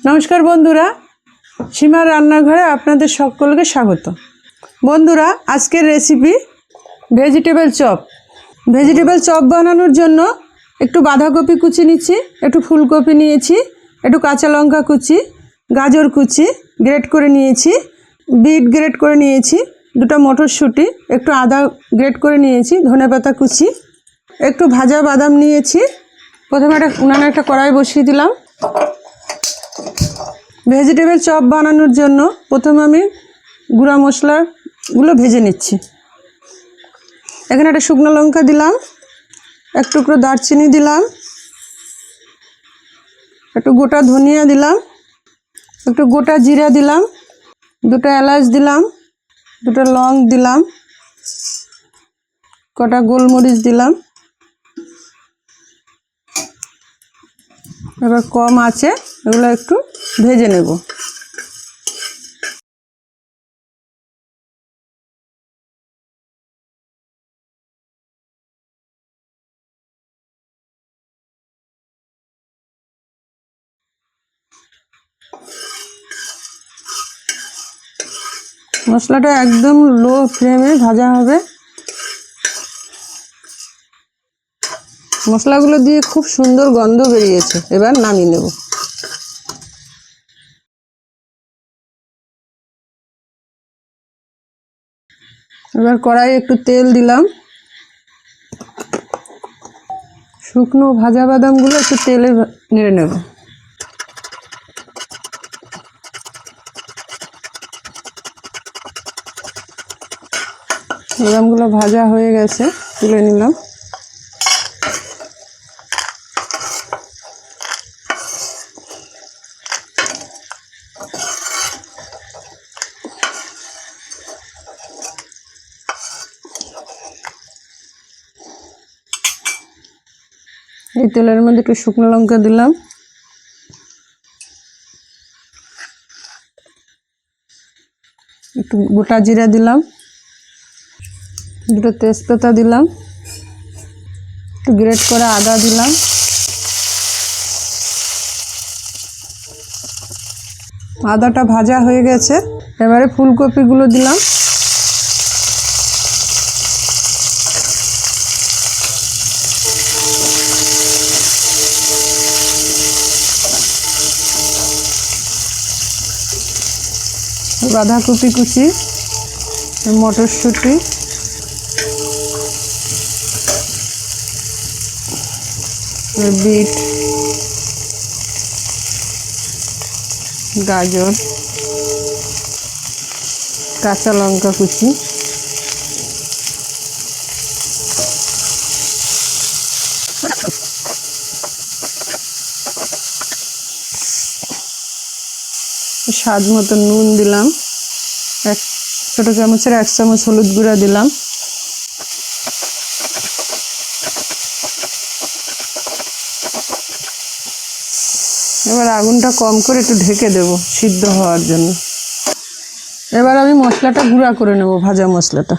নমস্কার বন্ধুরা, সীমার রান্নাঘরে আপনাদের সকলকে স্বাগত। বন্ধুরা, আজকের recipe vegetable chop. Vegetable chop বানানোর জন্য একটু বাঁধাকপি কুচি নিচ্ছি, একটু ফুলকপি নিয়েছি, একটু কাঁচা লঙ্কা কুচি, গাজর কুচি গ্রেট করে নিয়েছি, বিট গ্রেট করে নিয়েছি, দুটো মটরশুঁটি, একটু আদা গ্রেট করে নিয়েছি, ধনেপাতা কুচি, একটু ভাজা বাদাম নিয়েছি। প্রথমে উনানে একটা কড়াই বসিয়ে দিলাম। ভেজিটেবল চপ বানানোর জন্য প্রথমে আমি গুঁড়া মশলাগুলো ভেজে নিচ্ছি। এখানে একটা শুকনো লঙ্কা দিলাম, এক টুকরো দারচিনি দিলাম, একটু গোটা ধনিয়া দিলাম, একটু গোটা জিরা দিলাম, দুটো এলাচ দিলাম, দুটো লং দিলাম, কটা গোলমরিচ দিলাম। এবার কম আছে এগুলো একটু ভেজে নেব। মশলাটা একদম লো ফ্লেমে ভাজা হবে। মশলাগুলো দিয়ে খুব সুন্দর গন্ধ বেরিয়েছে, এবার নামিয়ে নেব। এবার কড়াইয়ে একটু তেল দিলাম, শুকনো ভাজা বাদামগুলো একটু তেলে নেড়ে নেব। বাদামগুলো ভাজা হয়ে গেছে, তুলে নিলাম। এই তেলের মধ্যে একটু শুকনো লঙ্কা দিলাম, একটু গোটা জিরা দিলাম, দুটো তেজপাতা দিলাম, একটু গ্রেট করা আদা দিলাম, আদাটা ভাজা হয়ে গেছে। এবারে ফুলকপিগুলো দিলাম, বাঁধাকপি কুচি, মটরশুঁটি, বিট, গাজর, কাঁচা লঙ্কা কুচি, স্বাদ মতো নুন দিলাম, এক ছোটো চামচের 1 চামচ হলুদ গুঁড়া দিলাম। এবার আগুনটা কম করে একটু ঢেকে দেব সিদ্ধ হওয়ার জন্য। এবার আমি মশলাটা গুঁড়া করে নেব, ভাজা মশলাটা।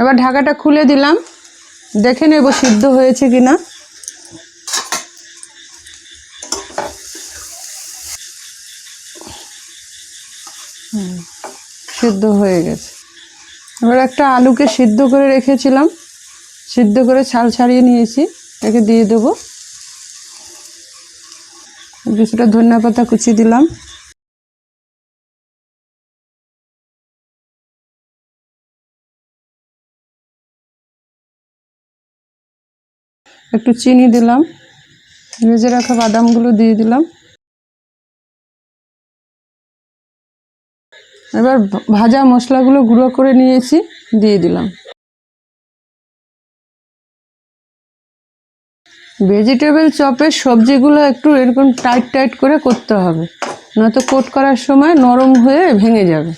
এবার ঢাকাটা খুলে দিলাম, দেখে নেব সিদ্ধ হয়েছে কিনা। সিদ্ধ হয়ে গেছে। এবার একটা আলুকে সিদ্ধ করে রেখেছিলাম, সিদ্ধ করে ছাল ছাড়িয়ে নিয়েছি, একে দিয়ে দেবো। কিছুটা ধনেপাতা কুচি দিলাম, একটু চিনি দিলাম, ভেজে রাখা বাদামগুলো দিয়ে দিলাম। এবার ভাজা মশলাগুলো গুঁড়ো করে নিয়েছি, দিয়ে দিলাম। ভেজিটেবল চপের সবজিগুলো একটু এরকম টাইট টাইট করে করতে হবে, নয়তো কোট করার সময় নরম হয়ে ভেঙে যাবে।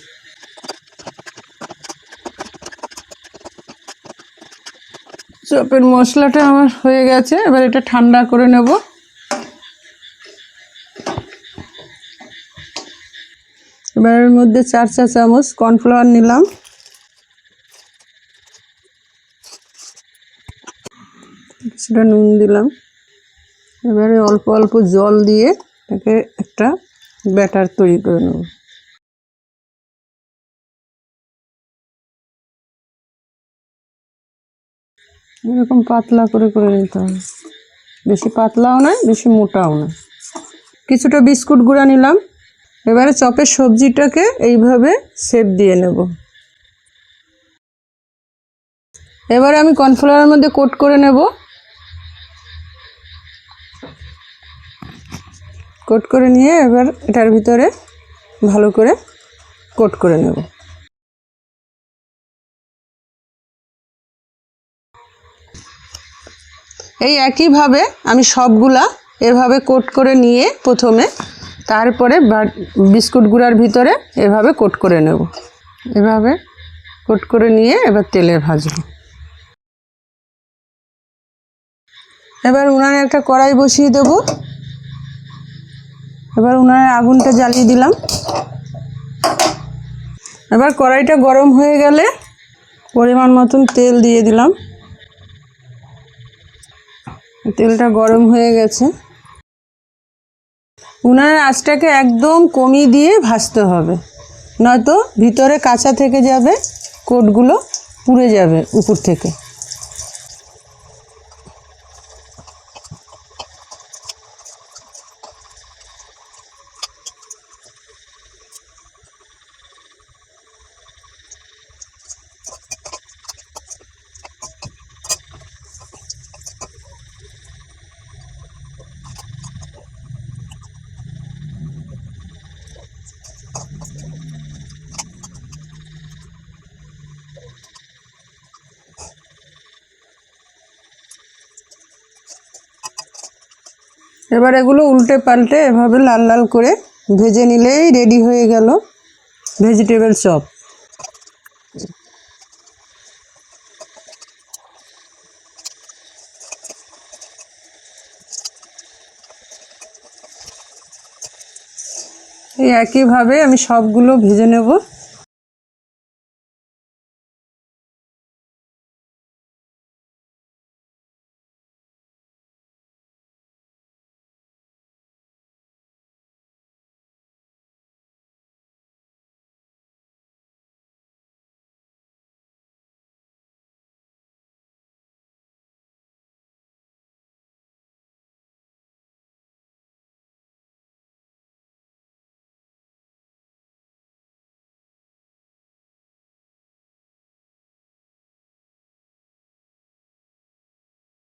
চপের মশলাটা আমার হয়ে গেছে, এবার এটা ঠান্ডা করে নেব। এবার এর মধ্যে 4 চা চামচ কর্নফ্লাওয়ার নিলাম, কিছুটা নুন দিলাম। এবারে অল্প অল্প জল দিয়ে একে একটা ব্যাটার তৈরি করে নেব। এরকম পাতলা করে করে নিতে হবে, বেশি পাতলাও নয় বেশি মোটাও নয়। কিছুটা বিস্কুট গুঁড়া নিলাম। এবারে চপের সবজিটাকে এইভাবে শেপ দিয়ে নেব। এবারে আমি কর্নফ্লাওয়ারের মধ্যে কোট করে নেব। কোট করে নিয়ে এবার এটার ভিতরে ভালো করে কোট করে নেব। এই একইভাবে আমি সবগুলা এভাবে কোট করে নিয়ে প্রথমে, তারপরে বিস্কুট গুঁড়ার ভিতরে এভাবে কোট করে নেব। এভাবে কোট করে নিয়ে এবার তেলে ভাজব। এবার উনানে একটা কড়াই বসিয়ে দেব। এবার উনানের আগুনটা জ্বালিয়ে দিলাম। এবার কড়াইটা গরম হয়ে গেলে পরিমাণ মতন তেল দিয়ে দিলাম। তেলটা গরম হয়ে গেছে। উনানের আঁচটাকে একদম কমিয়ে দিয়ে ভাজতে হবে, নয়তো ভিতরে কাঁচা থেকে যাবে, কোটগুলো পুড়ে যাবে উপর থেকে। এবার এগুলো উল্টে পাল্টে এভাবে লাল লাল করে ভেজে নিলেই রেডি হয়ে গেল ভেজিটেবল চপ। এই একইভাবে আমি সবগুলো ভেজে নেব।